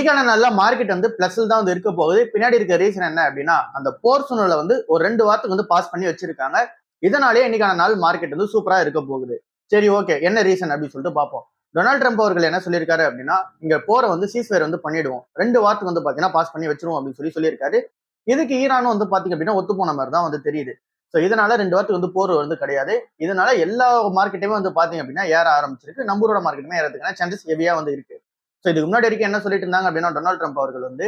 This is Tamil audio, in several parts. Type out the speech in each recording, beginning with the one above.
இன்னைக்கான நல்ல மார்க்கெட் வந்து பிளஸ்ல தான் வந்து இருக்க போகுது. பின்னாடி இருக்க ரீசன் என்ன அப்படின்னா, அந்த போர் சூழ்நிலை வந்து ஒரு 2 வாரத்துக்கு வந்து பாஸ் பண்ணி வச்சிருக்காங்க. இதனாலேயே இன்னைக்கான நாள் மார்க்கெட் வந்து சூப்பரா இருக்க போகுது. சரி, ஓகே, என்ன ரீசன் அப்படின்னு சொல்லிட்டு பார்ப்போம். டொனால்ட் ட்ரம்ப் அவர்கள் என்ன சொல்லியிருக்காரு அப்படின்னா, இங்க போற வந்து சீஸ்ஃபயர் வந்து பண்ணிடுவோம். 2 வாரத்துக்கு வந்து பாத்தீங்கன்னா பாஸ் பண்ணி வச்சிருவோம் அப்படின்னு சொல்லியிருக்காரு. இதுக்கு ஈரானும் வந்து பாத்தீங்க அப்படின்னா ஒத்து போன மாதிரி தான் வந்து தெரியுது. ஸோ இதனால 2 வாரத்துக்கு வந்து போர் வந்து கிடையாது. இதனால எல்லா மார்க்கெட்டுமே வந்து பாத்தீங்க அப்படின்னா ஏற ஆரம்பிச்சிருக்கு. நம்மளோட மார்க்கெட்டுமே ஏறதுக்கான சான்சஸ் ஹெவியா வந்து இருக்கு. ஸோ இதுக்கு முன்னாடி வரைக்கும் என்ன சொல்லிட்டு இருந்தாங்க அப்படின்னா, டொனால்ட் ட்ரம்ப் அவர்கள் வந்து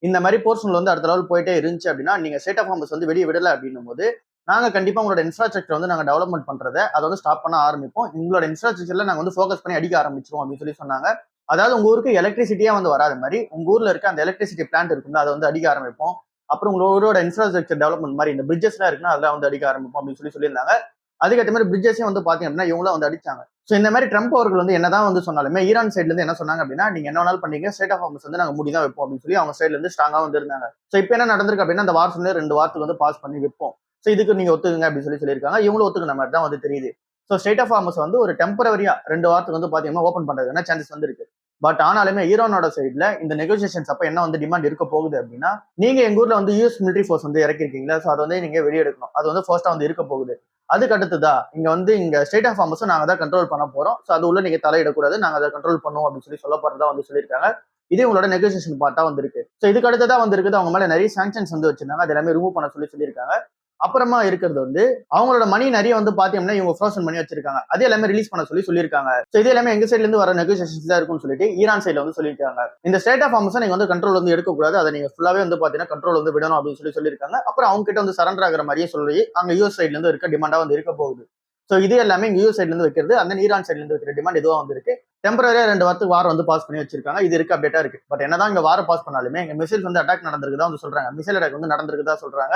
இந்த மாதிரி போர்ஷன்ல வந்து அடுத்த லெவல் போயிட்டே இருந்துச்சு அப்படின்னா, நீங்க ஸ்டேட் ஆஃப் ஹார்மஸ் வந்து வெளியே விடல அப்படின்னும் போது, நாங்க கண்டிப்பா உங்களோட இன்ஃப்ராஸ்ட்ரக்சர் வந்து நாங்க டெவலப்மெண்ட் பண்றதை அதை வந்து ஸ்டாப் பண்ண ஆரம்பிப்போம். உங்களோட இன்ஃப்ராஸ்ட்ரக்சர்ல நாங்க வந்து ஃபோக்கஸ் பண்ணி அடிக்க ஆரம்பிச்சிருவோம் அப்படின்னு சொன்னாங்க. அதாவது உங்க ஊருக்கு எலக்ட்ரிசிட்டியா வந்து வராத மாதிரி உங்க ஊர்ல இருக்க அந்த எலக்ட்ரிசிட்டி பிளான்ட் இருக்குல்ல, அதை வந்து அடிக்க ஆரம்பிப்போம். அப்புறம் உங்களோட இன்ஃப்ராஸ்ட்ரக்சர் டெவலப்மெண்ட் மாதிரி இந்த பிரிட்ஜஸ் எல்லாம் இருக்குன்னா அதெல்லாம் வந்து அடிக்க ஆரம்பிப்போம் அப்படின்னு சொல்லியிருந்தாங்க. அதுக்கேற்ற மாதிரி பிரிட்ஜஸையும் வந்து பாத்தீங்க அப்படின்னா இவங்களும் வந்து அடிச்சாங்க. ஸோ இந்த மாதிரி ட்ரம்ப் அவர்கள் வந்து என்னதான் வந்து சொன்னாலுமே ஈரான் சைட்ல இருந்து என்ன சொன்னாங்க அப்படின்னா, நீங்க என்ன வேணாலும் பண்ணீங்க, ஸ்டேட் ஆஃப் ஹார்மஸ் வந்து நாங்க முடிதான் வைப்போம் அப்படின்னு சொல்லி அவங்க சைட்ல இருந்து ஸ்ட்ராங்கா வந்து இருந்தாங்க. ஸோ இப்போ என்ன நடந்திருக்கு அப்படின்னா, அந்த வார் சொன்ன 2 வாரத்துக்கு வந்து பாஸ் பண்ணி வைப்போம். ஸோ இதுக்கு நீங்க ஒத்துக்குங்க அப்படின்னு சொல்லியிருக்காங்க. இவங்களும் ஒத்துக்கிற மாதிரி தான் வந்து தெரியுது. ஸோ ஸ்டேட் ஆஃப் ஹார்மஸ் வந்து ஒரு டெம்பரரியா 2 வாரத்துக்கு வந்து பாத்தீங்கன்னா ஓப்பன் பண்றதுக்கான சான்சஸ் வந்து இருக்கு. பட் ஆனாலுமே ஈரானோட சைட்ல இந்த நெகோசியேஷன்ஸ் அப்ப என்ன வந்து டிமாண்ட் இருக்க போகுது அப்படின்னா, நீங்க எங்க ஊர்ல வந்து யூஎஸ் மிலிட்டரி ஃபோர்ஸ் வந்து இறக்கிருக்கீங்களா, ஸோ அதை வந்து நீங்க வெளியெடுக்கணும். அது வந்து ஃபர்ஸ்டா வந்து இருக்க போகுது. அதுக்கு அடுத்ததா இங்க ஸ்டேட் ஆஃப் ஹார்மஸும் நாங்க தான் கண்ட்ரோல் பண்ண போறோம். ஸோ அது உள்ள நீங்க தலையிடக்கூடாது, நாங்க அதை கண்ட்ரோல் பண்ணுவோம் அப்படின்னு சொல்ல போறதா வந்து சொல்லியிருக்காங்க. இதே உங்களோட நெகோசியேஷன் பார்ட்டா வந்திருக்கு. ஸோ இதுக்கு அடுத்ததா வந்திருக்குது அவங்க மேல நிறைய சாங்ஷன்ஸ் வந்து வச்சிருந்தாங்க. அது எல்லாமே ரிமூவ் பண்ண சொல்லியிருக்காங்க. அப்புறமா இருக்கிறது வந்து அவங்களோட மணி நிறைய வந்து பாத்தீங்கன்னா இவங்க ஃப்ரோசன் பண்ணி வச்சிருக்காங்க. அது எல்லாமே ரிலீஸ் பண்ண சொல்லியிருக்காங்க. ஸோ இது எல்லாமே எங்க சைட்ல இருந்து வர நெகோசியேஷன்ஸ் தான் இருக்கும்னு சொல்லிட்டு ஈரான் சைட்ல வந்து சொல்லியிருக்காங்க. இந்த ஸ்டேட் ஆஃப் ஹார்மஸ் நீங்க வந்து கண்ட்ரோல் வந்து எடுக்கக்கூடாது, அதை நீங்க ஃபுல்லாவே வந்து பாத்தீங்கன்னா கண்ட்ரோல் வந்து விடணும் அப்படின்னு சொல்லியிருக்காங்க. அப்புறம் அவங்க கிட்ட வந்து சரண்டர் ஆகிற மாதிரியே சொல்லி அங்க யூஎஸ் சைட்ல இருந்து இருக்க டிமாண்டா வந்து இருக்க போகுது. ஸோ இது எல்லாமே யூஎஸ் சைட்ல இருந்து வைக்கிறது, அந்த ஈரான் சைட்ல இருந்து இருக்கிற டிமாண்ட் இதுவா வந்து இருக்கு. டெம்பரரியா 2 வாரத்துக்கு வாரம் வந்து பாஸ் பண்ணி வச்சிருக்காங்க. இது இருக்கு அப்டேட்டா இருக்கு. பட் என்னதான் இங்க வாரம் பாஸ் பண்ணாலுமே இங்க மிசைல்ஸ் வந்து அட்டாக் நடந்திருக்குதா வந்து சொல்றாங்க. மிசைல் அட்டாக் வந்து நடந்திருக்குதா சொல்றாங்க.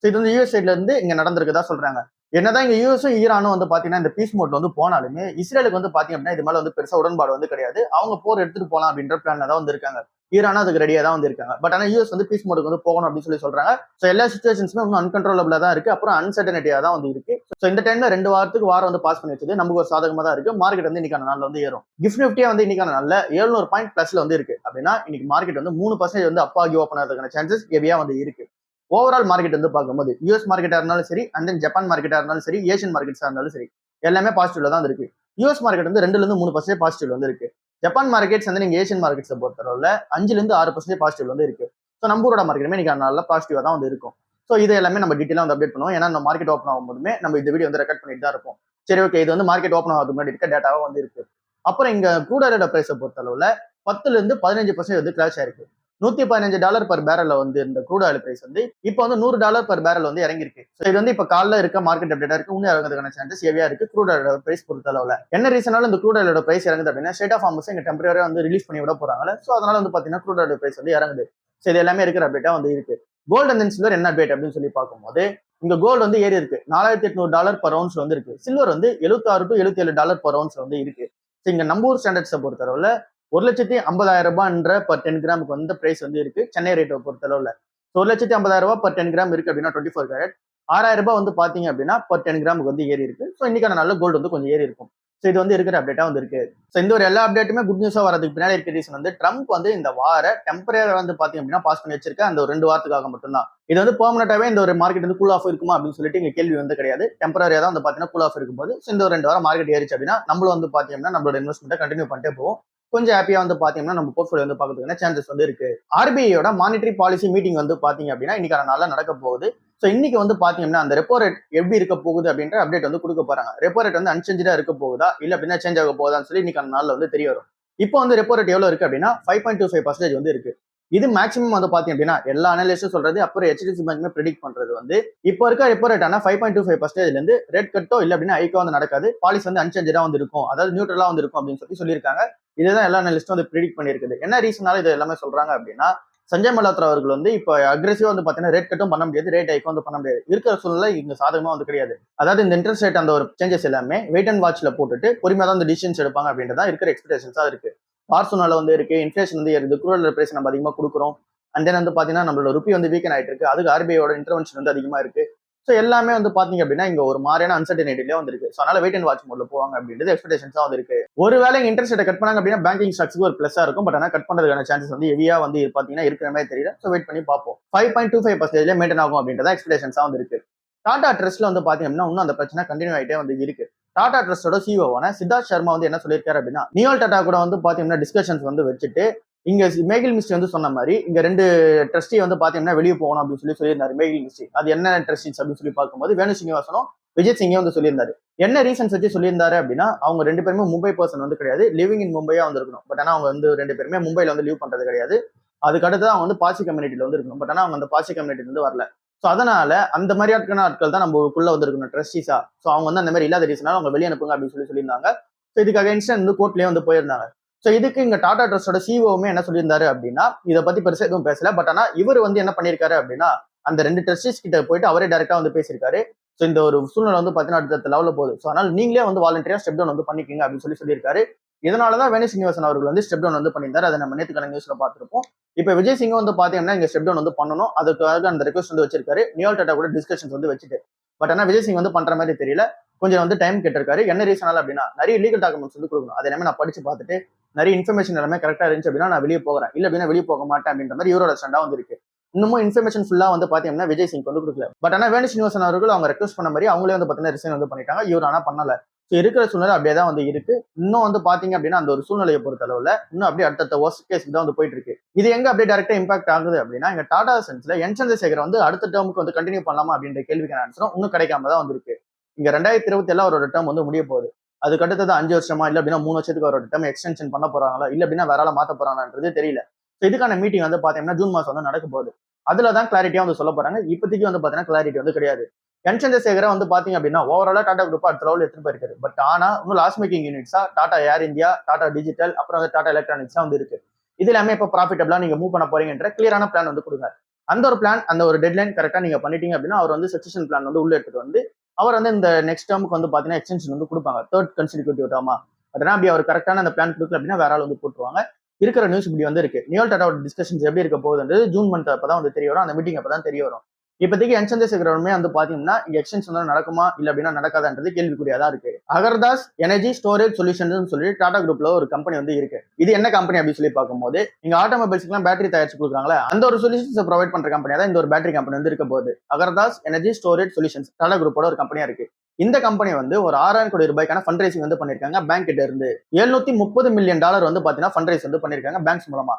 இது வந்து யூஎஸ் சைட்ல இருந்து இங்க நடந்திருக்குதா சொல்றாங்க. என்னதான் இங்க யூஎஸும் ஈரானும் வந்து பாத்தீங்கன்னா இந்த பீஸ் மோட்ல வந்து போனாலுமே இஸ்ரேலுக்கு வந்து பாத்தீங்க அப்படின்னா இது மேல வந்து பெருசா உடன்பாடு வந்து கிடையாது. அவங்க போர் எடுத்துட்டு போலாம் அப்படின்ற பிளான்ல தான் வந்து இருக்காங்க. ஈரானும் அதுக்கு ரெடியா தான் வந்து இருக்காங்க. பட் ஆனா யூஎஸ் வந்து பீஸ் மோடுக்கு வந்து போகணும் அப்படின்னு சொல்றாங்க. ஸோ எல்லா சிச்சுவேஷன்ஸுமே இன்னும் அன்கண்ட்ரோலபிளா தான் இருக்கு. அப்புறம் அன்சர்டனிட்டியா தான் வந்து இருக்கு. ஸோ இந்த டைம்ல 2 வாரத்துக்கு வாரம் வந்து பாஸ் பண்ணி வச்சது நமக்கு ஒரு சாதகமா தான் இருக்கு. மார்க்கெட் வந்து இன்னைக்கான நாள்ல வந்து ஏறும். கிஃப்ட் நிஃப்டியா வந்து இன்னைக்கான நாள்ல 700 பாயிண்ட் பிளஸ்ல வந்து இருக்கு. அப்படின்னா இன்னைக்கு மார்க்கெட் வந்து 3% வந்து அப்பாகி ஓப்பன் ஆகிறதுக்கான சான்சஸ் ஹெவியா வந்து இருக்கு. ஓவரால் மார்க்கெட் வந்து பார்க்கும்போது யூஎஸ் மார்க்கெட்டா இருந்தாலும் சரி, அண்ட் தென் ஜப்பான் மார்க்கெட்டா இருந்தாலும் சரி, ஏஷியன் மார்க்கெட்ஸா இருந்தாலும் சரி, எல்லாமே பாசிட்டிவ்ல தான் இருக்கு. யூஎஸ் மார்க்கெட் வந்து 2ல இருந்து 3% பாசிட்டிவ்ல வந்து இருக்கு. ஜப்பான் மார்க்கெட்ஸ் வந்து நீங்க ஏஷியன் மார்க்கெட்ஸை பொறுத்தளவுல 5ல இருந்து 6% பாசிட்டிவ்ல வந்து இருக்கு. ஸோ நம்மளோட மார்க்கெட்டுமே இன்னைக்கு நல்லா பாசிட்டிவா தான் வந்து இருக்கும். ஸோ இது எல்லாமே நம்ம டீட்டெயிலாக வந்து அப்டேட் பண்ணுவோம். ஏன்னா நம்ம மார்க்கெட் ஓப்பன் ஆகும்போதுமே நம்ம இந்த வீடியோ வந்து ரெக்கார்ட் பண்ணிட்டு தான் இருப்போம். சரி, ஓகே, இது வந்து மார்க்கெட் ஓப்பன் ஆகிறதுக்கு முன்னாடி இருக்க டேட்டாவா வந்து இருக்கு. அப்புறம் இங்க க்ரூட் ஆயிலோட பிரைஸை பொறுத்தளவுல 10ல இருந்து 15% வந்து கிராஷ் ஆயிருக்கு. $115 பர் பேரல்ல வந்து இந்த க்ரூட் ஆயில் பிரைஸ் வந்து இப்போ வந்து $100 பர் பேரல் வந்து இறங்கிருக்கு. இது வந்து இப்ப காலைல இருக்க மார்க்கெட் அப்டேட்டா இருக்கு. இன்னும் இறங்குறதுக்கான சான்சஸ் ஹெவியா இருக்கு க்ரூட் ஆயிலோட பிரைஸ் பொறுத்தளவுல. என்ன ரீசனால இந்த க்ரூட் ஆயிலோட பிரைஸ் இறங்குது அப்படின்னா, ஸ்டேட் ஆஃப் ஹார்மஸ் இங்க டெம்பரரியா வந்து ரிலீஸ் பண்ணி விட போறாங்க. ஸோ அதனால வந்து பாத்தீங்கன்னா க்ரூட் ஆயில் பிரைஸ் வந்து இறங்குது. ஸோ இது எல்லாமே இருக்கிற அப்டேட்டா வந்து இருக்கு. கோல்டு அண்ட் சில்வர் என்ன அப்டேட் அப்படின்னு சொல்லி பார்க்கும்போது இங்க கோல்டு வந்து ஏறி இருக்கு. $4,800 பர் அவுன்ஸ் வந்து இருக்கு. சில்வர் வந்து $76 to $77 பர் அவுன்ஸ் வந்து இருக்கு. இங்க நம்ம ஊர் ஸ்டாண்டர்ட்ஸை பொறுத்தளவுல 1,50,000 பர் 10 கிராமுக்கு வந்து பிரைஸ் வந்து இருக்கு சென்னை ரேட்டை பொறுத்தளவுல. 1,50,000 பர் 10 கிராம் இருக்கு அப்படின்னா 24 கேரட். $6,000 வந்து பாத்தீங்க அப்படின்னா பர் 10 கிராமுக்கு வந்து ஏறி இருக்கு. ஸோ இன்னைக்கான நல்ல கோல்டு வந்து கொஞ்சம் ஏறி இருக்கும். ஸோ இது வந்து இருக்கிற அப்டேட்டா வந்து இருக்கு. ஸோ இந்த ஒரு எல்லா அப்டேட்டுமே குட் நியூஸா வரதுக்கு பின்னாடி இருக்க ரீசன் வந்து ட்ரம்ப் வந்து இந்த வார டெம்பரரியா வந்து பாத்தீங்க அப்படின்னா பாஸ் பண்ணி வச்சிருக்க அந்த ஒரு 2 வாரத்துக்காக மட்டும்தான். இது வந்து பெர்மனண்டாவே இந்த ஒரு மார்க்கெட் வந்து கூல் ஆஃப் இருக்குமா அப்படின்னு சொல்லிட்டு இங்க கேள்வி வந்து கிடையாது. டெம்பரரியா தான் வந்து பாத்தீங்கன்னா கூல் ஆஃப் இருக்கும்போது இந்த ஒரு 2 வாரம் மார்க்கெட் ஏறிச்சு அப்படின்னா நம்மளும் வந்து பாத்தீங்கன்னா நம்மளோட இன்வெஸ்ட்மெண்ட்டை கண்டினியூ பண்ணிட்டே போவோம். கொஞ்சம் ஹாப்பியா வந்து பாத்தீங்கன்னா நம்ம போர்ட்ஃபோலியோ வந்து பாக்கிறதுக்கான சான்சஸ் வந்து இருக்கு. ஆர்பிஐயோட மானிட்டரி பாலிசி மீட்டிங் வந்து பாத்தீங்க அப்படின்னா இன்னைக்கான நாள்ல நடக்க போகுது. ஸோ இன்னைக்கு வந்து பாத்தீங்கன்னா அந்த ரெப்போ ரேட் எப்படி இருக்க போகுது அப்படின்ற அப்டேட் வந்து கொடுக்க போறாங்க. ரெப்போ ரேட் வந்து அன்சேஞ்சா இருக்க போகுதா இல்ல அப்படின்னா சேஞ்ச் ஆக போகுதான்னு சொல்லி இன்னைக்கான நாள்ல வந்து தெரிய வரும். இப்போ வந்து ரெப்போ ரேட் எவ்வளவு இருக்கு அப்படின்னா 5.25% வந்து இருக்கு. இது மேக்ஸிமம் வந்து பாத்தீங்க அப்படின்னா எல்லா அனலிஸ்டும் சொல்றது, அப்புறம் ஹெச்டிஎஃப்சி பேங்க்மே ப்ரெடிக்ட் பண்றது வந்து இப்போ இருக்க ரெப்போ ரேட் ஆனா 5.25% இருந்து ரேட் கட்டோ இல்ல அப்படின்னா ஐக்கோ வந்து நடக்காது. பாலிசி வந்து அன்சேஞ்சா வந்து இருக்கும், அதாவது நியூட்ரலா வந்து இருக்கும் அப்படின்னு சொல்லியிருக்காங்க. இதுதான் எல்லா அனலிஸ்டும் வந்து ப்ரெடிக்ட் பண்ணிருக்குது. என்ன ரீசனால இது எல்லாமே சொல்றாங்க அப்படின்னா, சஞ்சய் மல்ஹோத்ரா அவர்கள் வந்து இப்போ அக்ரெசிவா வந்து பாத்தீங்கன்னா ரேட் கட்டும் பண்ண முடியாது, ரேட் ஹைக்கும் வந்து பண்ண முடியாது. இருக்கிற சூழ்நிலை இங்க சாதகமா வந்து கிடையாது. அதாவது இந்த இன்ட்ரெஸ்ட் ரேட் அந்த ஒரு சேஞ்சஸ் எல்லாமே வெயிட் அண்ட் வாட்ச்ல போட்டுட்டு பொறுமையா தான் இந்த டிசிஷன்ஸ் எடுப்பாங்க அப்படின்றதா இருக்கிற எக்ஸ்பெக்டேஷன்ஸா இருக்கு. வார் சூழ்நிலை வந்து இருக்கு, இன்ஃபிளேஷன் வந்து ஏறுது, க்ரூட் பிரைஸ் நம்ம அதிகமா கொடுக்குறோம். அண்ட் தென் வந்து பாத்தீங்கன்னா நம்மளோட ருப்பி வந்து வீக்கன் ஆயிட்டு இருக்கு. அதுக்கு ஆர்பிஐயோட இன்டர்வென்ஷன் வந்து அதிகமா இருக்கு. ஸோ எல்லாமே வந்து பாத்தீங்க அப்படின்னா இங்க ஒரு மாதிரியான அன்சர்டனிட்டிலே வந்துருக்கு. ஸோ அதனால வெயிட் அண்ட் வாட்ச் மோட்ல போவாங்க அப்படின்றது எக்ஸ்பெக்டேஷன்ஸா வந்து இருக்கு. ஒருவேளை இன்ட்ரெஸ்ட் ரேட்டை கட் பண்ணாங்க அப்படின்னா பேங்கிங் ஸ்டாக்ஸ்க்கு ஒரு பிளஸ்ஸா இருக்கும். பட் ஆனால் கட் பண்றதுக்கான சான்சஸ் வந்து ஹெவியா வந்து பாத்தீங்கன்னா இருக்கிற மாதிரி தெரியல. ஸோ வெயிட் பண்ணி பார்ப்போம். 5.25% மெயின்டைன் ஆகும் அப்படின்றத எக்ஸ்பெக்டேஷன்ஸா வந்து இருக்கு. டாடா ட்ரஸ்ட்ல வந்து பாத்தீங்க அப்படின்னா இன்னும் அந்த பிரச்சனை கண்டினியூ ஆகிட்டே வந்து இருக்கு. டாடா ட்ரஸ்டோட சிஓவான சித்தார்த் சர்மா வந்து என்ன சொல்லியிருக்காரு அப்படின்னா நியோல் டாடா கூட வந்து பாத்தீங்கன்னா டிஸ்கஷன்ஸ் வந்து வச்சுட்டு இங்க மேகில் மிஸ்டி வந்து சொன்ன மாதிரி இங்க 2 ட்ரஸ்டி வந்து பாத்தீங்கன்னா வெளியே போகணும் அப்படின்னு சொல்லியிருந்தாரு மேகில் மிஸ்டி. அது என்ன ட்ரஸ்டிஸ் அப்படின்னு சொல்லி பார்க்கும்போது வேணு சீனிவாசனும் விஜய் சிங்கே வந்து சொல்லியிருந்தாரு. என்ன ரீசன்ஸ் வச்சு சொல்லியிருந்தாரு அப்படின்னா அவங்க 2 பேருமே மும்பை பர்சன் வந்து கிடையாது, லிவிங் இன் மும்பையா வந்து இருக்கணும். பட் ஆனா அவங்க வந்து 2 பேருமே மும்பைல வந்து லீவ் பண்றது கிடையாது. அதுக்கு அடுத்து அவங்க வந்து பாசி கம்யூனிட்டியில வந்து இருக்கணும். பட் ஆனா அவங்க அந்த பாசி கம்யூனிட்டி வந்து வரல. ஸோ அதனால அந்த மாதிரி ஆட்கள் தான் நம்மக்குள்ள வந்து இருக்கணும் ட்ரஸ்டிஸா. ஸோ அவங்க வந்து அந்த மாதிரி இல்லாத ரீசனால அவங்க வெளியே அனுப்புங்க அப்படின்னு சொல்லியிருந்தாங்க. ஸோ இதுக்காக இன்ஸ்டன்ட் வந்து கோர்ட்லயே வந்து போயிருந்தாங்க. ஸோ இதுக்கு இங்க டாடா ட்ரஸ்டோட சிஓவுமே என்ன சொல்லியிருந்தாரு அப்படின்னா இதை பத்தி பெருசா எதுவும் பேசல. பட் ஆனா இவர் வந்து என்ன பண்ணியிருக்காரு அப்படின்னா அந்த 2 ட்ரஸ்டிஸ் கிட்ட போயிட்டு அவரே டைரக்டா வந்து பேசியிருக்காரு. ஸோ இந்த ஒரு சூழ்நிலை வந்து பாத்தீங்கன்னா அடுத்த லெவலில் போகுது. ஸோ அதனால நீங்களே வந்து வாலண்டியரா ஸ்டெப் டவுன் வந்து பண்ணிக்கீங்க அப்படின்னு சொல்லியிருக்காரு. இதனாலதான் வேணு சீனிவாசன் அவர்கள் வந்து ஸ்டெப் டவுன் வந்து பண்ணியிருந்தாரு. அதை நம்ம நேற்றுக்கான நியூஸ்ல பார்த்திருப்போம். இப்ப விஜய் சிங் வந்து பாத்தீங்கன்னா இங்க ஸ்டெப் டவுன் வந்து பண்ணணும். அதுக்காக அந்த ரெக்வஸ்ட் வந்து வச்சிருக்காரு. நியோல் டாடா கூட டிஸ்கஷன்ஸ் வந்து வச்சுட்டு. பட் ஆனா விஜய் சிங் வந்து பண்ற மாதிரி தெரியல. கொஞ்சம் வந்து டைம் கேட்டிருக்காரு. என்ன ரீசனால அப்படின்னா நிறைய லீகல் டாக்குமெண்ட்ஸ் வந்து கொடுக்கணும். அதை எல்லாமே நான் படிச்சு பார்த்துட்டு நிறைய இன்ஃபர்மேஷன் எல்லாமே கரெக்டா இருந்துச்சு அப்படின்னா நான் வெளியே போகிறேன், இல்ல அப்படின்னா வெளியே போக மாட்டேன் அப்படின்ற மாதிரி இவரோட ஸ்டாண்டா வந்து இருக்கு. இன்னமும் இன்ஃபர்மேஷன் ஃபுல்லா வந்து பாத்தீங்கன்னா விஜய் சிங் வந்து கொடுக்கல. பட் ஆனா வேணு சீனிவாசன் அவர்கள் அவங்க ரெக்வஸ்ட் பண்ண மாதிரி அவங்களே வந்து பாத்தீங்கன்னா ரிசைன் வந்து பண்ணிட்டாங்க. இவர் ஆனா பண்ணல. இருக்கிற சூழ்நிலை அப்படியே தான் வந்து இருக்கு. இன்னும் வந்து பாத்தீங்க அப்படின்னா அந்த ஒரு சூழ்நிலையை பொறுத்த அளவுல இன்னும் அப்படியே அடுத்த வொர்ஸ்ட் கேஸ்க்கு தான் வந்து போயிட்டு இருக்கு. இது எங்க அப்படியே டைரக்டா இம்பாக்ட் ஆகுது அப்படின்னா இங்க டாடா சன்ஸ்ல என் சந்திரசேகர் வந்து அடுத்த டேர்முக்கு வந்து கண்டினியூ பண்ணலாமா அப்படின்ற கேள்விக்கான ஆன்சரும் இன்னும் கிடைக்காம தான் வந்திருக்கு. இங்க 2027 அவரோட டேர்ம் வந்து முடிய போகுது. அதுக்கு அடுத்தது 5 வருஷமா இல்ல அப்படின்னா 3 வருஷத்துக்கு அவரோட டேர்ம் எக்ஸ்டென்ஷன் பண்ண போறாங்களா இல்ல அப்படின்னா வேற ஆள மாத்த போறாங்கன்றது தெரியல. இதுக்கான மீட்டிங் வந்து பாத்தீங்கன்னா ஜூன் மாசம் வந்து நடக்க போகுது. அதுலதான் கிளாரிட்டியா வந்து சொல்ல போறாங்க. இப்போதைக்கு வந்து பாத்தீங்கன்னா கிளாரிட்டி வந்து கிடையாது. என் சந்திரசேகரை வந்து பாத்தீங்க அப்படின்னா ஓவராலா டாடா குரூப் அடுத்த லெவல் எடுத்துட்டு போயிருக்காரு. பட் ஆனா இன்னும் லாஸ் மேக்கிங் யூனிட்ஸா டாடா ஏர் இந்தியா, டாடா டிஜிட்டல், அப்புறம் வந்து டாடா எலக்ட்ரானிக்ஸ் வந்து இருக்கு. இது எல்லாமே இப்ப ப்ராஃபிட்டபிளா நீங்க மூவ் பண்ண போறீங்கன்ற கிளியரான பிளான் வந்து கொடுங்க. அந்த ஒரு பிளான், அந்த ஒரு டெட்லைன் கரெக்டா நீங்க பண்ணிட்டீங்க அப்படின்னா அவர் வந்து சக்சஷன் பிளான் வந்து உள்ள எடுத்துட்டு வந்து அவர் வந்து இந்த நெக்ஸ்ட் டேர்முக்கு வந்து பாத்தீங்கன்னா எக்ஸ்டென்ஷன் வந்து கொடுப்பாங்க. 3rd consecutive டேர்மா. பட் ஆனா அப்படி அவர் கரெக்டான அந்த பிளான் கொடுக்கல அப்படின்னா வேற ஆள் வந்து போட்டுருவாங்க. இருக்கிற நியூஸ் இப்படி வந்து இருக்கு. நியோல் டாடாவோட டிஸ்கஷன்ஸ் எப்படி இருக்க போகுதுன்றது ஜூன் மந்த் அப்பதான் வந்து தெரிய வரும். அந்த மீட்டிங் அப்பதான் தெரிய வரும். இப்போதைக்கு என் சந்திரசேகரமே வந்து பாத்தீங்கன்னா இங்க எக்ஸ்டென்ஷன் வந்து நடக்குமா இல்ல அப்படின்னா நடக்காதான்றது கேள்விக்குறியா தான் இருக்கு. அகர்தாஸ் எனர்ஜி ஸ்டோரேஜ் சொல்யூஷன் சொல்லி டாடா குரூப்ல ஒரு கம்பெனி வந்து இருக்கு. இது என்ன கம்பெனி அப்படின்னு சொல்லி பார்க்கும்போது இங்க ஆட்டோமொபைல்ஸ்க்கு எல்லாம் பேட்டரி தயாரிச்சு கொடுக்குறாங்களா அந்த ஒரு சொல்யூஷன்ஸ் ப்ரொவைட் பண்ற கம்பெனியா தான் இந்த ஒரு பேட்டரி கம்பெனி வந்து இருக்க போகுது. அகர்தாஸ் எனர்ஜி ஸ்டோரேஜ் சொல்யூஷன்ஸ் டாடா குரூப்போட ஒரு கம்பெனியா இருக்கு. இந்த கம்பெனி வந்து ஒரு 6,000 கோடி ரூபாய்க்கான ஃபண்ட் ரைசிங் வந்து பண்ணிருக்காங்க பேங்க் கிட்ட இருந்து. $730 மில்லியன் வந்து பாத்தீங்கன்னா ஃபண்ட் ரைஸ் வந்து பண்ணிருக்காங்க பேங்க்ஸ் மூலமா.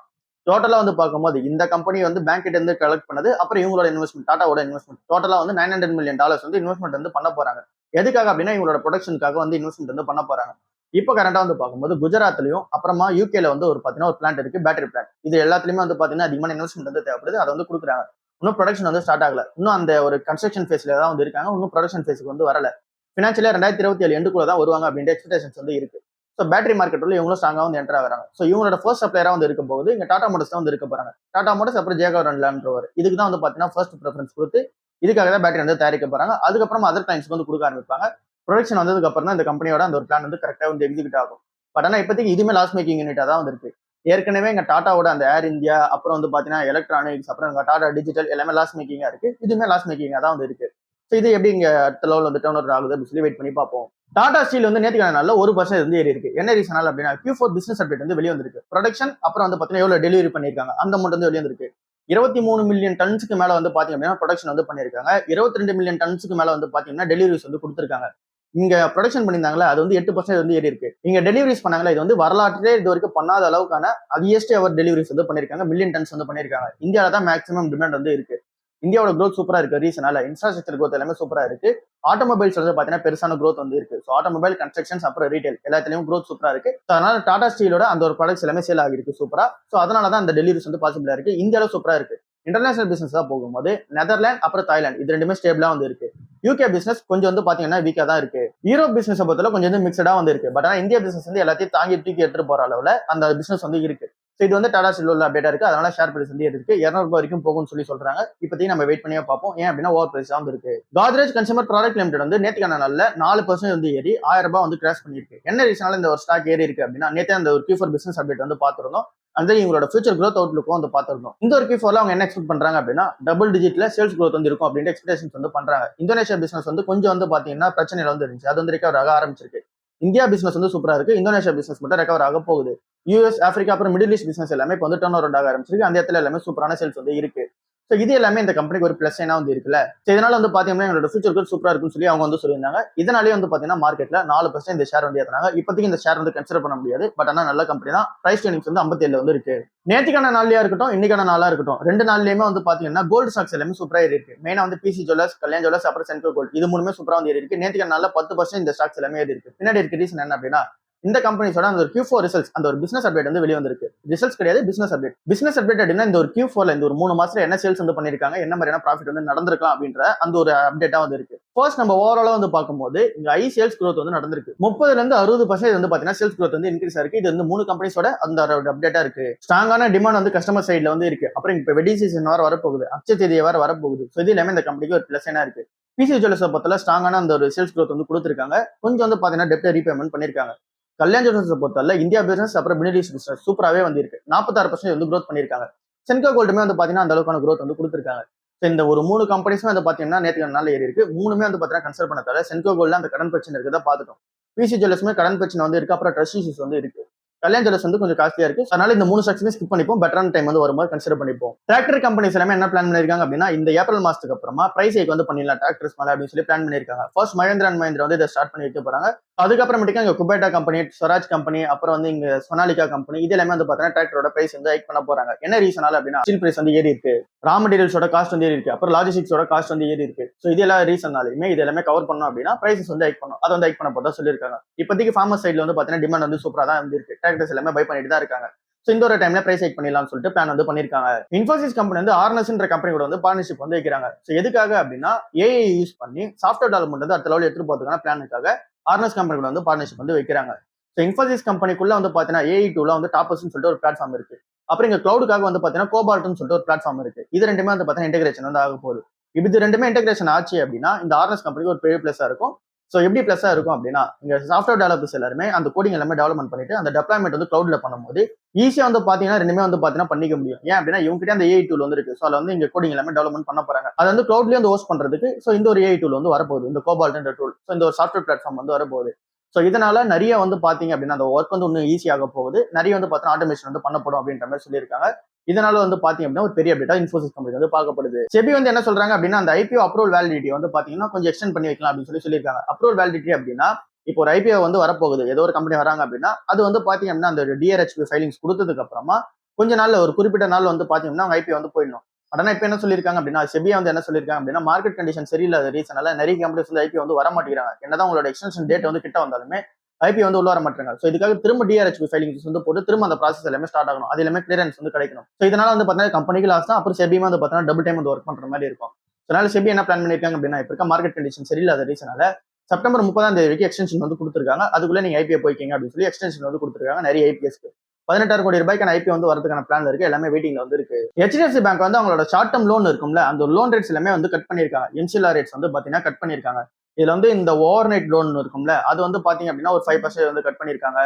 டோட்டலா வந்து பார்க்கும்போது இந்த கம்பெனி வந்து பேங்க் கிட்ட இருந்து கலெக்ட் பண்ணது, அப்புறம் இவங்களோட இன்வெஸ்ட்மெண்ட் டாடாவோட இன்வெஸ்ட்மெண்ட் டோட்டலா வந்து $900 மில்லியன் வந்து இன்வெஸ்ட்மெண்ட் வந்து பண்ண போறாங்க. எதுக்காக அப்படின்னா இவங்களோட ப்ரொடக்ஷனுக்காக வந்து இன்வெஸ்ட்மெண்ட் வந்து பண்ண போறாங்க. இப்போ கரண்டா வந்து பார்க்கும்போது குஜராத்லயும் அப்புறமா யூகேல வந்து ஒரு பாத்தீங்கன்னா ஒரு பிளான்ட் இருக்கு, பேட்டரி பிளான்ட். இது எல்லாத்துலயுமே வந்து பாத்தீங்கன்னா அதிகமான இன்வெஸ்ட்மெண்ட் வந்து தேவைப்படுது. அதை வந்து கொடுக்குறாங்க. இன்னும் ப்ரொடக்ஷன் வந்து ஸ்டார்ட் ஆகல. இன்னும் அந்த ஒரு கன்ஸ்ட்ரக்ஷன் ஃபேஸ்ல தான் வந்து இருக்காங்க. இன்னும் ப்ரொடக்ஷன் ஃபேஸ்க்கு வந்து வரல. ஃபினான்ஷியலா 2027 எண்டுக்குள்ள தான் வருவாங்க அப்படின்ற எக்ஸ்பெக்டேஷன்ஸ் வந்து இருக்கு. ஸோ பேட்டரி மார்க்கெட் உள்ள இவங்களும் ஸ்ட்ராங்கா வந்து என்டர் ஆகிறாங்க. ஸோ இவங்களோட ஃபர்ஸ்ட் சப்ளையரா வந்து இருக்க போகுது இங்க டாடா மோட்டர்ஸ் தான் வந்து இருக்க போறாங்க. டாடா மோட்டர்ஸ் அப்புறம் ஜேகவர்ன்றவர் இதுக்கு தான் வந்து பாத்தீங்கன்னா ஃபர்ஸ்ட் ப்ரிஃபரன்ஸ் கொடுத்து இதுக்காக தான் பேட்டரி வந்து தயாரிக்க போறாங்க. அதுக்கப்புறம் அதர் கிளைண்ட்ஸ்க்கு வந்து கொடுக்க ஆரம்பிப்பாங்க. ப்ரொடக்ஷன் வந்ததுக்கு அப்புறம் தான் இந்த கம்பெனியோட அந்த ஒரு பிளான் வந்து கரெக்டா வந்து எக்ஸிக்யூட் ஆகும். பட் ஆனா இப்போதைக்கு இதுவுமே லாஸ் மேக்கிங் யூனிட்டா தான் வந்து இருக்கு. ஏற்கனவே இங்க டாட்டாவோட அந்த ஏர் இந்தியா, அப்புறம் வந்து பாத்தீங்கன்னா எலக்ட்ரானிக்ஸ், அப்புறம் டாடா டிஜிட்டல் எல்லாமே லாஸ் மேக்கிங்கா இருக்கு. இதுவுமே லாஸ் மேக்கிங்கா தான் வந்து இருக்கு. ஸோ இது எப்படி இங்க அடுத்த லெவல் வந்து டர்ன் ஓவர் ஆகுது அப்படின்னு சொல்லி வெயிட் பண்ணி பார்ப்போம். டாடா ஸ்டீல் வந்து நேற்றுக்கான நாள்ல 1% வந்து ஏறி இருக்கு. என்ன ரீசனால அப்படின்னா Q4 பிசினஸ் அப்டேட் வந்து வெளியே வந்திருக்கு. ப்ரொடக்ஷன் அப்புறம் வந்து பாத்தீங்கன்னா எவ்வளவு டெலிவரி பண்ணிருக்காங்க அந்த அமௌண்ட் வந்து வெளியே வந்திருக்கு. 23 மில்லியன் டன்ஸ்க்கு மேல வந்து பாத்தீங்க அப்படின்னா ப்ரொடக்ஷன் வந்து பண்ணிருக்காங்க. 22 மில்லியன் டன்ஸ்க்கு மேல வந்து பாத்தீங்கன்னா டெலிவரிஸ் வந்து கொடுத்திருக்காங்க. இங்க ப்ரொடக்ஷன் பண்ணியிருந்தாங்களா அது வந்து 8% வந்து ஏறி இருக்கு. இங்க டெலிவரிஸ் பண்ணாங்களா இது வந்து வரலாற்றிலே இது வரைக்கும் பண்ணாத அளவுக்கான ஹையஸ்ட் எவர் டெலிவரிஸ் வந்து பண்ணிருக்காங்க. மில்லியன் டன்ஸ் வந்து பண்ணிருக்காங்க. இந்தியாவில தான் மேக்ஸிமம் டிமாண்ட் வந்து இருக்கு. இந்தியாவோட க்ரோத் சூப்பரா இருக்கு. ரீசனால இன்ஃப்ராஸ்ட்ரக்சர் க்ரோத் எல்லாமே சூப்பரா இருக்கு. ஆட்டோமொபைல்ஸ் வந்து பாத்தீங்கன்னா பெருசான க்ரோத் வந்து இருக்கு. ஸோ ஆட்டோமொபைல், கன்ஸ்ட்ரக்ஷன்ஸ், அப்புறம் ரீட்டைல் எல்லாத்துலயும் க்ரோத் சூப்பரா இருக்கு. அதனால டாடா ஸ்டீலோட அந்த ஒரு ப்ராடக்ட்ஸ் எல்லாமே சேல் ஆகிருக்கு சூப்பரா. ஸோ அதனால தான் அந்த டெலிவரிஸ் வந்து பாசிபிளா இருக்கு. இந்தியாவில சூப்பரா இருக்கு. இன்டர்நேஷனல் பிசினஸ் தான் போகும்போது நெதர்லாந்து அப்புறம் தாய்லாந்து இது ரெண்டுமே ஸ்டேபிளா வந்து இருக்கு. யூகே பிசினஸ் கொஞ்சம் வந்து பாத்தீங்கன்னா வீக்கா தான் இருக்கு. யூரோப் பிசினஸ் பொறுத்தவரை கொஞ்சம் வந்து மிக்சடா வந்து இருக்கு. பட் ஆனா இந்தியா பிசினஸ் வந்து எல்லாத்தையும் தாங்கி தூக்கி எடுத்துட்டு போற அளவுல அந்த பிசினஸ் வந்து இருக்கு. ஸோ இது வந்து டாடா ஸ்டீல் உள்ள அப்டேட்டா இருக்கு. அதனால ஷேர் பிரைஸ் வந்து இருக்கு. 200 ரூபாய் வரைக்கும் போகும்னு சொல்றாங்க. இப்போதைக்கு நம்ம வெயிட் பண்ணியே பார்ப்போம். ஏன் அப்படின்னா ஓவர் பிரைஸ் தான் இருக்கு. காத்ரேஜ் கன்சூமர் ப்ராடக்ட் லிமிடெட் வந்து நேற்றுக்கான நாள்ல 4% வந்து ஏறி 1000 ரூபாய் வந்து கிராஸ் பண்ணிருக்கு. என்ன ரீசனால இந்த ஒரு ஸ்டாக் ஏறி இருக்கு அப்படின்னா நேற்று அந்த ஒரு Q4 பிசினஸ் அப்டேட் வந்து பார்த்துருந்தோம். அந்த இவங்களோட ஃபியூச்சர் growth அவுட்லுக்கும் வந்து பார்த்திருந்தோம். இந்த ஒரு Q4ல அவங்க என்ன எக்ஸ்பெக்ட் பண்றாங்க அப்படின்னா டபுள் டிஜிட்ல சேல்ஸ் growth வந்து இருக்கும் அப்படின்ற எக்ஸ்பெக்டேஷன்ஸ் வந்து பண்றாங்க. இந்தோனேஷியா பிசினஸ் வந்து கொஞ்சம் வந்து பாத்தீங்கன்னா பிரச்சனையில வந்து இருந்துச்சு. அது வந்து ரெக்கவர் ஆக ஆரம்பிச்சிருக்கு. இந்தியா பிசினஸ் வந்து சூப்பரா இருக்கு. இந்தோனேஷியா பிசினஸ் மட்டும் ரெக்கவர் ஆக போகுது. யூஎஸ், ஆப்பிரிக்கா அப்புறம் மிடில் ஈஸ்ட் பிசினஸ் எல்லாமே இப்போ வந்து டர்ன் ஓவர் ஆக ஆரம்பிச்சிருக்கு. அந்த இடத்துல எல்லாமே சூப்பரான சேல்ஸ் வந்து இருக்கு. ஸோ இது எல்லாமே இந்த கம்பெனிக்கு ஒரு பிளஸ் என்ன வந்து இருக்குல்ல. ஸோ இதனால வந்து பாத்தீங்கன்னா எங்களோட ஃபியூச்சர் growth சூப்பரா இருக்குன்னு சொல்லி அவங்க வந்து சொல்லியிருந்தாங்க. இதனாலேயே வந்து பாத்தீங்கன்னா மார்க்கெட்ல 4% இந்த ஷேர் வந்து ஏத்துனாங்க. இப்போதைக்கு இந்த ஷேர் வந்து கன்சிடர் பண்ண முடியாது. பட் ஆனா நல்ல கம்பெனி தான். பிரைஸ் டு வந்து 57 வந்து இருக்கு. நேத்திக்கான நாள்லயா இருக்கட்டும், இன்னைக்கான நாளா இருக்கட்டும், 2 நாள்லயுமே வந்து பாத்தீங்கன்னா கோல்டு ஸ்டாக்ஸ் எல்லாமே சூப்பரா ஏறி இருக்கு. மெயினா வந்து பிசி ஜுவல்லர்ஸ், கல்யாண் ஜுவல்லர்ஸ் அப்புறம் சென்ட்ரல் கோல்டு இது மூணுமே சூப்பரா வந்து ஏறி இருக்கு. நேத்திக்கான நாள்ல 10% இந்த ஸ்டாக்ஸ் எல்லாமே ஏறி இருக்கு. பின்னாடி இருக்க ரீசன் என்ன அப்படின்னா இந்த கம்பெனிஸோட அந்த ஒரு Q4 ரிசல்ட்ஸ் அந்த ஒரு பிசினஸ் அப்டேட் வந்து வெளிய வந்திருக்கு. ரிசல்ட்ஸ் கிடையாது, பிசினஸ் அப்டேட். பிசினஸ் அப்டேட் அப்படின்னா இந்த ஒரு Q4ல இந்த ஒரு 3 மாசத்துல என்ன சேல்ஸ் வந்து பண்ணிருக்காங்க, என்ன மாதிரியான ப்ராஃபிட் வந்து நடந்திருக்கலாம் அப்படின்ற அந்த ஒரு அப்டேட்டா வந்து இருக்கு. ஃபர்ஸ்ட் நம்ம ஓவராலா வந்து பார்க்கும்போது இங்க ஹை சேல்ஸ் growth வந்து நடந்திருக்கு. 30ல இருந்து 60% வந்து பாத்தீங்கன்னா சேல்ஸ் growth வந்து இன்க்ரீஸ் ஆயிருக்கு. இது வந்து 3 கம்பெனிஸோட அந்த அப்டேட்டா இருக்கு. ஸ்ட்ராங்கான டிமாண்ட் வந்து கஸ்டமர் சைடுல வந்து இருக்கு. அப்புறம் இப்ப வெட்டிங் சீசன் வேற வரப்போகுது, அக்ஷய தேதியை வேற வரப்போகுது. ஸோ இது எல்லாமே இந்த கம்பெனிக்கு ஒரு பிளஸ் என்ன இருக்கு. பிசி ஜுவல்லர்ஸை பொறுத்தல ஸ்ட்ராங்கான அந்த ஒரு சேல்ஸ் growth வந்து கொடுத்திருக்காங்க. கொஞ்சம் வந்து பாத்தீங்கன்னா டெப்ட் ரீபேமெண்ட் பண்ணிருக்காங்க. கல்யாண் ஜுவல்லர்ஸை பொறுத்தவரை இந்தியா பிசினஸ் அப்புறம் மிடில் ஈஸ்ட் பிசினஸ் சூப்பராகவே வந்து இருக்கு. 46% வந்து growth பண்ணிருக்காங்க. சென்கோ கோல்டுமே வந்து பாத்தீங்கன்னா அந்த அளவுக்கான growth வந்து கொடுத்திருக்காங்க. இந்த ஒரு 3 கம்பெனிஸுமே வந்து பாத்தீங்கன்னா நேற்று நாள் ஏறி இருக்கு. மூணுமே வந்து பாத்தீங்கன்னா கன்சிடர் பண்ண தவிர சென்கோ கோல்ட்ல அந்த கடன் பிரச்சனை இருக்குதா பாத்துட்டோம். பிசி ஜுவல்லர்ஸுமே கடன் பிரச்சனை வந்து இருக்கு. அப்புறம் ட்ரஸ்ட் இஷ்யூஸ் வந்து இருக்கு. கல்யாண் ஜுவல்லர்ஸ் வந்து கொஞ்சம் காஸ்ட்லியா இருக்கு. அதனால இந்த 3 ஸ்டாக்ஸுமே ஸ்கிப் பண்ணிப்போம். பெட்டரான டைம் வந்து வரும்போது கன்சிடர் பண்ணிப்போம். டிராக்டர் கம்பெனிஸ் எல்லாமே என்ன பிளான் பண்ணிருக்காங்க அப்படின்னா இந்த ஏப்ரல் மாசத்துக்கு அப்புறமா பிரைஸ் ஹைக் வந்து பண்ணிடலாம் டிராக்டர்ஸ் மேல அப்படின்னு சொல்லி பிளான் பண்ணிருக்காங்க. ஃபர்ஸ்ட் மஹேந்திரா அண்ட் மஹேந்திரா வந்து இதை ஸ்டார்ட் பண்ணி வைக்க போறாங்க. அதுக்கப்புறமேட்டுக்கு இங்க குபேட்டா கம்பெனி, ஸ்வராஜ் கம்பெனி, அப்புறம் வந்து இங்க சொனாலிகா கம்பெனி இது எல்லாமே வந்து பாத்தீங்கன்னா டிராக்டரோட பிரைஸ் வந்து ஹைக் பண்ண போறாங்க. என்ன ரீசனால அப்படின்னா ஸ்டீல் பிரைஸ் வந்து ஏறி இருக்கு, ரா மெட்டீரியல்ஸோட காஸ்ட் வந்து ஏறி இருக்கு, அப்புறம் லாஜிஸ்டிக்ஸோட காஸ்ட் வந்து ஏறி இருக்கு. ஸோ இது எல்லா ரீசனாலுமே இது எல்லாமே கவர் பண்ணணும் அப்படின்னா பிரைசஸ் வந்து ஹைக் பண்ணும். அதை வந்து ஹைக் பண்ண போதா சொல்லியிருக்காங்க. இப்போதைக்கு ஃபார்மர் சைட்ல வந்து பாத்தீங்கன்னா டிமாண்ட் வந்து சூப்பரா தான் வந்து இருக்கு. டிராக்டர்ஸ் எல்லாமே பை பண்ணிட்டு தான் இருக்காங்க. ஸோ இந்த ஒரு டைம்ல பிரைஸ் ஹைக் பண்ணிடலாம்னு சொல்லிட்டு பிளான் வந்து பண்ணிருக்காங்க. இன்ஃபோசிஸ் கம்பெனி வந்து ஆர்னஸ்ன்ற கம்பெனி கூட வந்து பார்ட்னர்ஷிப் வந்து வைக்கிறாங்க. ஸோ எதுக்காக அப்படின்னா ஏஐ யூஸ் பண்ணி சாஃப்ட்வேர் டெவலப்மெண்ட் வந்து அடுத்த லெவல் எடுத்துட்டு போறதுக்கான பிளானுக்காக ஆர்னஸ் கம்பெனி கூட வந்து பார்ட்னர்ஷிப் வந்து வைக்கிறாங்க. ஸோ இன்ஃபோசிஸ் கம்பெனிக்குள்ள வந்து பாத்தீங்கன்னா ஏஐ டூல வந்து டாப்பர்ஸ்னு சொல்லிட்டு ஒரு பிளாட்ஃபார்ம் இருக்கு. அப்புறம் இங்க கிளவுடுக்காக வந்து பாத்தீங்கன்னா கோபால்ட்னு சொல்லிட்டு ஒரு பிளாட்ஃபார்ம் இருக்கு. இது ரெண்டுமே வந்து பாத்தீங்கன்னா இன்டெகிரேஷன் வந்து ஆக போகுது. இது ரெண்டுமே இன்டெகிரேஷன் ஆச்சு அப்படின்னா இந்த ஆர்னஸ் கம்பெனிக்கு ஒரு பெரிய பிளஸா இருக்கும். ஸோ எப்படி பிளஸா இருக்கும் அப்படின்னா இங்க சாஃப்ட்வேர் டெவலப்பர்ஸ் எல்லாருமே அந்த கோடிங் எல்லாமே டெவலப்மெண்ட் பண்ணிட்டு அந்த டெப்ளாய்மெண்ட் வந்து கிளவுட்ல பண்ணும்போது ஈஸியா வந்து பாத்தீங்கன்னா ரெண்டுமே வந்து பாத்தீங்கன்னா பண்ணிக்க முடியும். ஏன் அப்படின்னா இவங்க கிட்ட அந்த ஏஐ டூல் வந்து இருக்கு. ஸோ அதுல வந்து இங்க கோடிங் எல்லாமே டெவலப்மெண்ட் பண்ண போறாங்க. அது வந்து கிளவுட்லயே வந்து ஹோஸ்ட் பண்றதுக்கு ஸோ இந்த ஒரு ஏஐ டூல் வந்து வரப்போகுது. இந்த கோபால்ட்ன்ற டூல் ஸோ இந்த ஒரு சாஃப்ட்வேர் பிளாட்ஃபார்ம் வந்து வரப்போகுது. ஸோ இதனால நிறைய வந்து பாத்தீங்க அப்படின்னா அந்த ஒர்க் வந்து இன்னும் ஈஸியாக போகுது. நிறைய வந்து பாத்தீங்கன்னா ஆட்டோமேஷன் வந்து பண்ணப்படும் அப்படின்ற மாதிரி சொல்லியிருக்காங்க. இதனால வந்து பாத்தீங்க அப்படின்னா ஒரு பெரிய அப்டேட்டா இன்ஃபோசிஸ் கம்பெனி வந்து பார்க்கப்படுது. செபி வந்து என்ன சொல்றாங்க அப்படின்னா அந்த ஐபிஓ அப்ரூவல் வேலிடிட்டி வந்து பாத்தீங்கன்னா கொஞ்சம் எக்ஸ்டெண்ட் பண்ணி வைக்கலாம் அப்படின்னு சொல்லியிருக்காங்க. அப்ரூவல் வேலிடிட்டி அப்படின்னா இப்போ ஒரு ஐபிஓ வந்து வரப்போகுது, ஏதோ ஒரு கம்பெனி வராங்க அப்படின்னா அது வந்து பாத்தீங்க அப்படின்னா அந்த டிஆர்ஹெச்பி ஃபைலிங்ஸ் கொடுத்ததுக்கு அப்புறமா கொஞ்ச நாள்ல ஒரு குறிப்பிட்ட நாள் வந்து பாத்தீங்கன்னா அவங்க ஐபிஓ வந்து போயிடணும். ஆனா இப்ப என்ன சொல்லியிருக்காங்க அப்படின்னா செபியா வந்து என்ன சொல்லியிருக்காங்க அப்படின்னா மார்க்கெட் கண்டிஷன் சரியில்லாத ரீசனால நிறைய கம்பெனிஸ் வந்து ஐபிஓ வந்து வர மாட்டேங்கிறாங்க. என்னதான் உங்களோட எக்ஸ்டென்ஷன் டேட் வந்து கிட்ட வந்தாலுமே ஐபிஓ வந்து உள்ள வர மாட்டாங்க. ஸோ இதுக்காக திரும்ப டிஆர்ஹெச்பி ஃபைலிங்ஸ் வந்து போட்டு திரும்ப அந்த ப்ராசஸ் எல்லாமே ஸ்டார்ட் ஆகணும். அது எல்லாமே கிளியரன்ஸ் வந்து கிடைக்கணும். ஸோ இதனால வந்து பாத்தீங்கன்னா கம்பெனிக்கு லாஸ் தான். அப்புறம் செபியுமே வந்து பாத்தீங்கன்னா டபுள் டைம் வந்து ஒர்க் பண்ற மாதிரி இருக்கும். அதனால செபி என்ன பிளான் பண்ணிருக்காங்க அப்படின்னா இப்ப இருக்க மார்க்கெட் கண்டிஷன் சரியில்லாத ரீசனால செப்டம்பர் 30ஆம் தேதி வரைக்கும் எக்ஸ்டென்ஷன் வந்து கொடுத்துருக்காங்க. அதுக்குள்ள நீங்க ஐபிஓ போய்க்கிங்க அப்படின்னு சொல்லி எக்ஸ்டென்ஷன் வந்து கொடுத்துருக்காங்க நிறைய ஐபிஎஸ்க்கு. 16 கோடி ரூபாய்க்கான ஐபிஓ வந்து வரதுக்கான பிளான் இருக்கு. எல்லாமே வெயிட்டிங்ல வந்து இருக்கு. HDFC பேங்க் வந்து அவங்களோட ஷார்ட் டர்ம் லோன் இருக்கும்ல அந்த லோன் ரேட்ஸ் எல்லாமே வந்து கட் பண்ணிருக்காங்க. எம்சிஎல்ஆர் ரேட்ஸ் வந்து பாத்தீங்கன்னா கட் பண்ணிருக்காங்க. இதுல வந்து இந்த ஓவர் நைட் லோன் இருக்கும்ல அது வந்து பாத்தீங்க அப்படின்னா ஒரு 5% வந்து கட் பண்ணிருக்காங்க.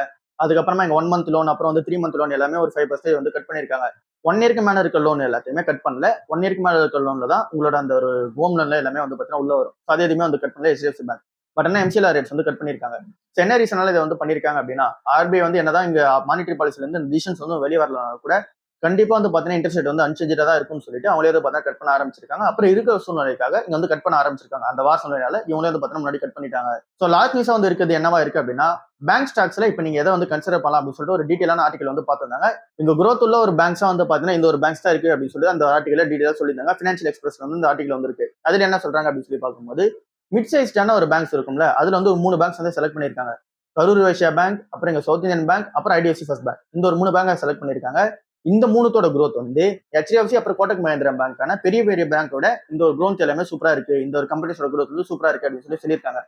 அதுக்கப்புறமா இங்க 1 மந்த் லோன் அப்புறம் வந்து 3 மந்த் லோன் எல்லாமே ஒரு 5% வந்து கட் பண்ணிருக்காங்க. 1 இயருக்கு மேல இருக்க லோன் எல்லாத்தையுமே கட் பண்ணல. 1 இயருக்கு மேல இருக்க லோன்ல தான் உங்களோட அந்த ஒரு ஹோம் லோன்ல எல்லாமே வந்து பாத்தீங்கன்னா உள்ள வரும். அது எதுவுமே வந்து கட் பண்ணல HDFC பேங்க். பட் என்ன எம்சிஎல்ஆர் ரேட்ஸ் வந்து கட் பண்ணிருக்காங்க. என்ன ரீசனால இதை வந்து பண்ணிருக்காங்க அப்படின்னா ஆர்பிஐ வந்து என்னதான் இங்க மானிட்டரி பாலிசில இருந்து டிசிஷன்ஸ் வந்து வெளியே வரலாம் கூட கண்டிப்பா வந்து பாத்தீங்கன்னா இன்ட்ரெஸ்ட் ரேட் வந்து அன்சேஞ்சா தான் இருக்கும்னு சொல்லிட்டு அவங்களே வந்து பார்த்தா கட் பண்ண ஆரம்பிச்சிருக்காங்க. அப்புறம் இருக்கிற சூழ்நிலைக்காக இங்க வந்து கட் பண்ண ஆரம்பிச்சிருக்காங்க. அந்த வார சூழ்நிலையால இவங்களே வந்து பார்த்தீங்கன்னா முன்னாடி கட் பண்ணிட்டாங்க. ஸோ லாஸ்ட் நியூஸா வந்து இருக்குது என்னவா இருக்கு அப்படின்னா பேங்க் ஸ்டாக்ஸ்ல இப்ப நீங்க எதை வந்து கன்சிடர் பண்ணலாம் அப்படின்னு சொல்லிட்டு ஒரு டீடைலான ஆர்டிகல் வந்து பார்த்திருந்தாங்க. இங்க growth உள்ள ஒரு பேங்க்ஸா வந்து பாத்தீங்கன்னா இந்த ஒரு பேங்க்ஸ் தான் இருக்கு அப்படின்னு சொல்லி அந்த ஆர்டிகல டீடைலா சொல்லியிருந்தாங்க. ஃபினான்ஷியல் எக்ஸ்பிரஸ்ல வந்து இந்த ஆர்டிகல் வந்து இருக்கு. அதுல என்ன சொல்றாங்க அப்படின்னு சொல்லி பார்க்கும்போது மிட் சைஸ்டான ஒரு பேங்க்ஸ் இருக்கும்ல அதுல வந்து ஒரு 3 பேங்க்ஸ் வந்து செலக்ட் பண்ணிருக்காங்க. கரூர் வைஸ்யா பேங்க், அப்புறம் இங்க சவுத் இந்தியன் பேங்க், அப்புறம் ஐடிஎஃப்சி ஃபர்ஸ்ட் பேங்க். இந்த ஒரு 3 பேங்கை செலக்ட் பண்ணிருக்காங்க. இந்த 3தோட growth வந்து HDFC அப்புறம் கோட்டக் மஹிந்திரா பேங்க்கான பெரிய பெரிய பேங்கோட இந்த ஒரு growth எல்லாமே சூப்பரா இருக்கு. இந்த ஒரு கம்பெனிஸோட growth வந்து சூப்பரா இருக்கு அப்படின்னு சொல்லியிருக்காங்க.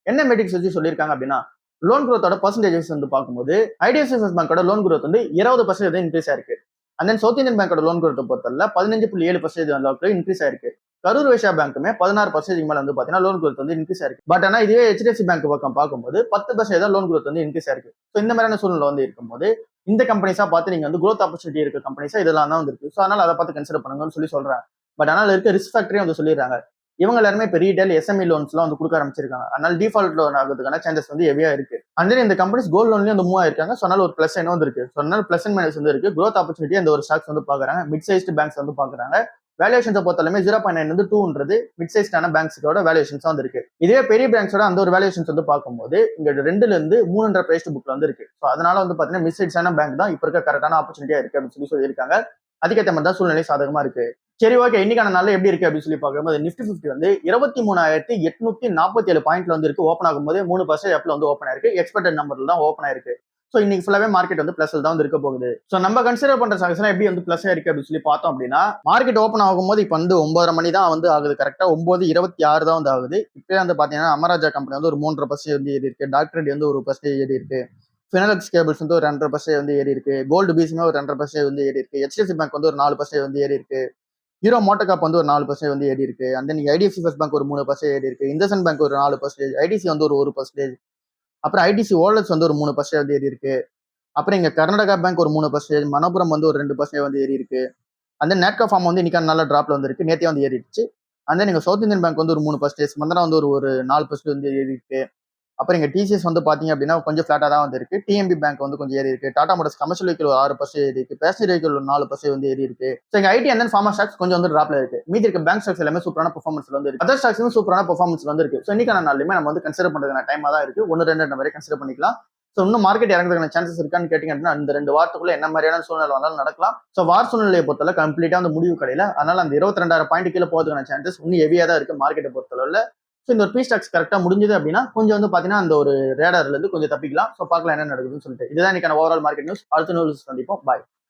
என்ன மெட்ரிக்ஸ் வச்சு சொல்லியிருக்காங்க அப்படின்னா லோன் growthோட பர்சன்டேஜஸ் வந்து பார்க்கும்போது ஐடிஎஃப்சி ஃபர்ஸ்ட் பேங்கோட லோன் growth வந்து 20% இன்க்ரீஸ் ஆயிருக்கு. அண்ட் தென் சவுத் இந்தியன் பேங்கோட லோன் growth பொறுத்தவரை 15.7% அளவுக்கு இன்க்ரீஸ் ஆயிருக்கு. கரூர் வைஸ்யா பேங்க்குமே 16% மேல வந்து பாத்தீங்கன்னா லோன் growth வந்து இன்க்ரீஸ் ஆயிருக்கு. பட் ஆனா இதுவே HDFC பேங்க் பக்கம் பார்க்கும்போது 10% தான் லோன் growth வந்து இன்க்ரீஸ் ஆயிருக்கு. ஸோ இந்த மாதிரியான சூழ்நிலை வந்து இருக்கும்போது இந்த கம்பெனிஸா பார்த்து நீங்க வந்து growth opportunity இருக்க கம்பெனிஸா இதெல்லாம் தான் வந்து இருக்கு. ஸோ அதனால அதை பார்த்து கன்சிடர் பண்ணுங்கன்னு சொல்றாங்க. பட் ஆனால் இருக்க ரிஸ்க் ஃபேக்டரையும் வந்து சொல்லிடுறாங்க. இவங்க எல்லாருமே இப்போ ரீட்டைல் எஸ்எம்இ லோன்ஸ்லாம் வந்து கொடுக்க ஆரம்பிச்சிருக்காங்க. அதனால டிஃபால்ட் லோன் ஆகிறதுக்கான சான்சஸ் வந்து ஹெவியா இருக்கு. அண்ட் தென் இந்த கம்பெனிஸ் கோல்ட் லோன்லயும் வந்து மூவ் ஆயிருக்காங்க. ஸோ அதனால ஒரு பிளஸ் என்ன வந்து இருக்கு. ஸோ அதனால பிளஸ் அண்ட் மைனஸ் வந்து இருக்கு. growth opportunity அந்த ஒரு ஸ்டாக்ஸ் வந்து பாக்குறாங்க. மிட் சைஸ்டு பேங்க்ஸ் வந்து பாக்குறாங்க. வேல்யூஷன்ஸை பொறுத்தாலுமே 0.9 வந்து 2ன்றது மிட் சைஸ்டான பேங்க்ஸோட வேல்யூஷன்ஸ் வந்து இருக்கு. இதே பெரிய பேங்க்ஸோட அந்த ஒரு வேல்யூஷன்ஸ் வந்து பார்க்கும்போது இங்க 2ல இருந்து 3.5 பிரைஸ் புக்ல வந்து இருக்கு. ஸோ அதனால வந்து பாத்தீங்கன்னா மிட் சைஸ்டான பேங்க் தான் இப்ப இருக்க கரெக்டான ஆப்பர்ச்சுனிட்டியா இருக்கு அப்படின்னு சொல்லியிருக்காங்க. அதுக்கேற்ற மாதிரி தான் சூழ்நிலை சாதகமா இருக்கு. சரி, ஓகே, இன்னைக்கான நாள் எப்படி இருக்கு அப்படின்னு சொல்லி பார்க்கும்போது நிஃப்டி 50 வந்து 23,847 பாயிண்ட்ல வந்து இருக்கு. ஓப்பன் ஆகும்போது 3% அப்ல வந்து ஓப்பன் ஆயிருக்கு. எக்ஸ்பெக்டட் நம்பர்ல தான் ஓப்பன் ஆயிருக்கு. ஸோ இன்னைக்கு ஃபுல்லாவே மார்க்கெட் வந்து பிளஸ்ல தான் வந்து இருக்க போகுது. ஸோ நம்ம கன்சிடர் பண்ற சக்சஸ் எப்படி வந்து பிளஸ் இருக்கு அப்படின்னு சொல்லி பார்த்தோம் அப்படின்னா, மார்க்கெட் ஓப்பன் ஆகும்போது இப்போ வந்து 9:30 மணி தான் வந்து ஆகுது. கரெக்டா 9:26 தான் வந்து ஆகுது. இப்போ வந்து பாத்தீங்கன்னா அமராஜா கம்பெனி வந்து ஒரு 3.5% வந்து ஏறி இருக்கு. டாக்டர் ரெட்டி வந்து ஒரு 1% ஏறி இருக்கு. ஃபினலக்ஸ் கேபிள்ஸ் வந்து ஒரு 2.5% வந்து ஏறி இருக்கு. கோல்டு பீஸுமே ஒரு 2.5% வந்து ஏறி இருக்கு. HDFC பேங்க் வந்து ஒரு 4% வந்து ஏறி இருக்கு. ஹீரோ மோட்டோகாப் வந்து ஒரு 4% வந்து ஏறி இருக்கு. அந்த நீங்க ஐடிஎஃப்சி ஃபர்ஸ்ட் பேங்க் ஒரு 3% ஏறி இருக்கு. இந்தசன் பேங்க் ஒரு 4%, ஐடிசி வந்து ஒரு 1%, அப்புறம் ஐடிசி ஓல்டர்ஸ் வந்து ஒரு 3% வந்து ஏறி இருக்கு. அப்புறம் இங்க கர்நாடகா பேங்க் ஒரு 3%, மணப்புரம் வந்து ஒரு 2% வந்து ஏறி இருக்கு. அந்த நேட்கா ஃபார்ம் வந்து இன்னைக்கு நல்ல டிராப்ல வந்து இருக்கு. நேத்தே வந்து ஏறிடுச்சு. அந்த நீங்க சவுத் இந்தியன் பேங்க் வந்து ஒரு 3%, மந்தரா வந்து ஒரு 4% வந்து ஏறி இருக்கு. அப்புறம் இங்க டிசிஎஸ் வந்து பாத்தீங்க அப்படின்னா கொஞ்சம் ஃபிளாட்டா தான் வந்து இருக்கு. டிஎம்பி பேங்க் வந்து கொஞ்சம் ஏறி இருக்கு. டாடா மோட்டர்ஸ் கமர்ஷியல் வெஹிக்கிள் ஒரு 6% ஏறி இருக்கு. பேசஞ்சர் வெஹிக்கிள் ஒரு 4% வந்து ஏறி இருக்கு. ஸோ இங்க ஐடி அண்ட் ஃபார்மா ஸ்டாக்ஸ் கொஞ்சம் வந்து டிராப்ல இருக்கு. மீதி இருக்க பேங்க் ஸ்டாக்ஸ் எல்லாமே சூப்பரான பெர்ஃபார்மன்ஸ்ல வந்து இருக்கு. அதர் ஸ்டாக்ஸும் சூப்பரான பெர்ஃபார்மன்ஸ் வந்து இருக்கு. ஸோ இன்னைக்கான நாளுமே நம்ம வந்து கன்சிடர் பண்றதுக்கான டைமா தான் இருக்கு. 1-2 வரை கன்சிடர் பண்ணிக்கலாம். ஸோ இன்னும் மார்க்கெட் இறங்குறதுக்கான சான்சஸ் இருக்கான்னு கேட்டீங்க அப்படின்னா இந்த 2 வாரத்துக்குள்ள என்ன மாதிரியான சூழ்நிலை வந்தாலும் நடக்கலாம். ஸோ வார சூழ்நிலையை பொறுத்தவரை கம்ப்ளீட்டா வந்து முடிவு கிடையில. அதனால அந்த 22,000 பாயிண்ட் கீழே போறதுக்கான சான்சஸ் இன்னும் ஹெவியா தான் இருக்கு மார்க்கெட்டை பொறுத்தளவுல. ஸோ இந்த ஒரு பி ஸ்டாக்ஸ் கரெக்டா முடிஞ்சது அப்படின்னா கொஞ்சம் வந்து பாத்தீங்கன்னா அந்த ஒரு ரேடார்ல இருந்து கொஞ்சம் தப்பிக்கலாம். ஸோ பார்க்கலாம் என்ன நடக்குதுன்னு சொல்லிட்டு. இதுதான் இன்னைக்கான ஓவரால் மார்க்கெட் நியூஸ். அடுத்த நியூஸ் சந்திப்போம். பாய்.